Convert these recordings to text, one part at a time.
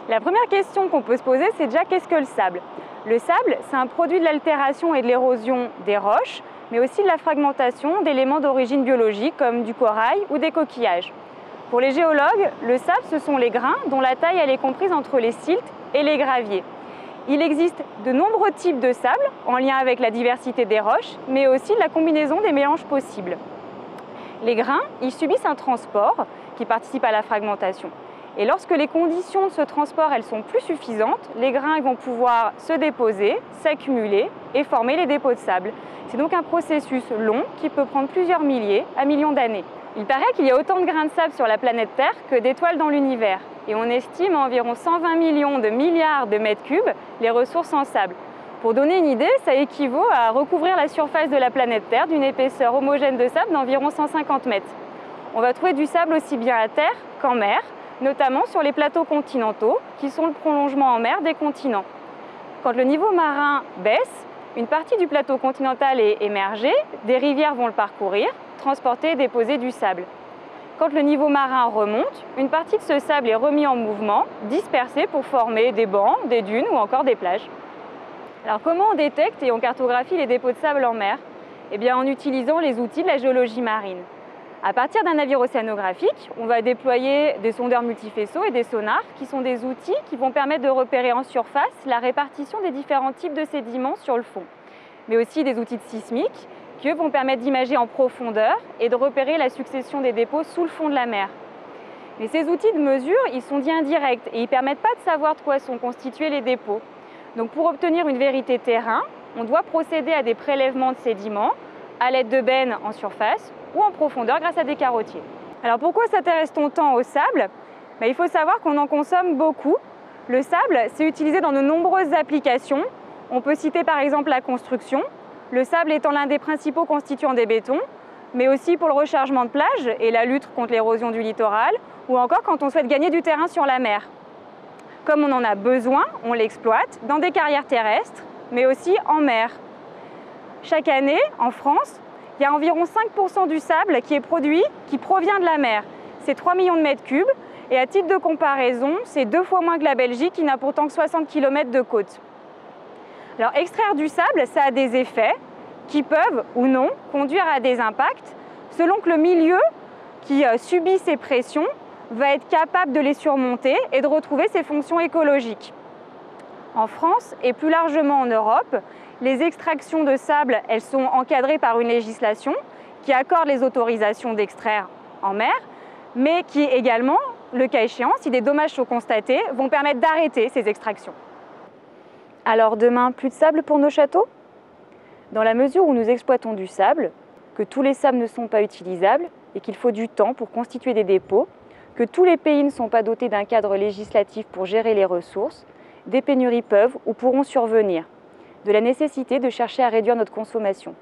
La première question qu'on peut se poser, c'est déjà qu'est-ce que le sable? Le sable, c'est un produit de l'altération et de l'érosion des roches, mais aussi de la fragmentation d'éléments d'origine biologique comme du corail ou des coquillages. Pour les géologues, le sable, ce sont les grains dont la taille elle est comprise entre les siltes et les graviers. Il existe de nombreux types de sable en lien avec la diversité des roches, mais aussi la combinaison des mélanges possibles. Les grains, ils subissent un transport qui participe à la fragmentation. Et lorsque les conditions de ce transport elles sont plus suffisantes, les grains ils vont pouvoir se déposer, s'accumuler et former les dépôts de sable. C'est donc un processus long qui peut prendre plusieurs milliers à millions d'années. Il paraît qu'il y a autant de grains de sable sur la planète Terre que d'étoiles dans l'univers. Et on estime à environ 120 millions de milliards de mètres cubes les ressources en sable. Pour donner une idée, ça équivaut à recouvrir la surface de la planète Terre d'une épaisseur homogène de sable d'environ 150 mètres. On va trouver du sable aussi bien à terre qu'en mer, notamment sur les plateaux continentaux, qui sont le prolongement en mer des continents. Quand le niveau marin baisse, une partie du plateau continental est émergée, des rivières vont le parcourir, transporter et déposer du sable. Quand le niveau marin remonte, une partie de ce sable est remis en mouvement, dispersé pour former des bancs, des dunes ou encore des plages. Alors comment on détecte et on cartographie les dépôts de sable en mer? Eh bien en utilisant les outils de la géologie marine. À partir d'un navire océanographique, on va déployer des sondeurs multifaisceaux et des sonars qui sont des outils qui vont permettre de repérer en surface la répartition des différents types de sédiments sur le fond. Mais aussi des outils de sismiques qui eux, vont permettre d'imager en profondeur et de repérer la succession des dépôts sous le fond de la mer. Mais ces outils de mesure, ils sont dits indirects et ils ne permettent pas de savoir de quoi sont constitués les dépôts. Donc pour obtenir une vérité terrain, on doit procéder à des prélèvements de sédiments à l'aide de bennes en surface ou en profondeur grâce à des carottiers. Alors pourquoi s'intéresse-t-on tant au sable? Il faut savoir qu'on en consomme beaucoup. Le sable, c'est utilisé dans de nombreuses applications. On peut citer par exemple la construction, le sable étant l'un des principaux constituants des bétons, mais aussi pour le rechargement de plages et la lutte contre l'érosion du littoral, ou encore quand on souhaite gagner du terrain sur la mer. Comme on en a besoin, on l'exploite dans des carrières terrestres, mais aussi en mer. Chaque année, en France, il y a environ 5% du sable qui est produit, qui provient de la mer. C'est 3 millions de mètres cubes et à titre de comparaison, c'est 2 fois moins que la Belgique qui n'a pourtant que 60 km de côte. Alors extraire du sable, ça a des effets qui peuvent ou non conduire à des impacts selon que le milieu qui subit ces pressions va être capable de les surmonter et de retrouver ses fonctions écologiques. En France et plus largement en Europe, les extractions de sable, elles sont encadrées par une législation qui accorde les autorisations d'extraire en mer, mais qui également, le cas échéant, si des dommages sont constatés, vont permettre d'arrêter ces extractions. Alors demain, plus de sable pour nos châteaux? Dans la mesure où nous exploitons du sable, que tous les sables ne sont pas utilisables et qu'il faut du temps pour constituer des dépôts, que tous les pays ne sont pas dotés d'un cadre législatif pour gérer les ressources, des pénuries peuvent ou pourront survenir, de la nécessité de chercher à réduire notre consommation.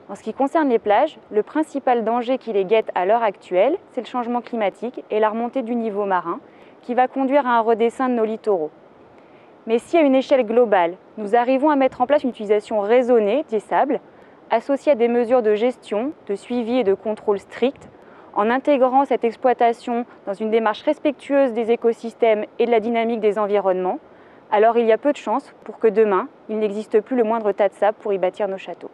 En ce qui concerne les plages, le principal danger qui les guette à l'heure actuelle, c'est le changement climatique et la remontée du niveau marin, qui va conduire à un redessin de nos littoraux. Mais si à une échelle globale, nous arrivons à mettre en place une utilisation raisonnée des sables, associée à des mesures de gestion, de suivi et de contrôle stricts, en intégrant cette exploitation dans une démarche respectueuse des écosystèmes et de la dynamique des environnements, alors il y a peu de chances pour que demain, il n'existe plus le moindre tas de sable pour y bâtir nos châteaux.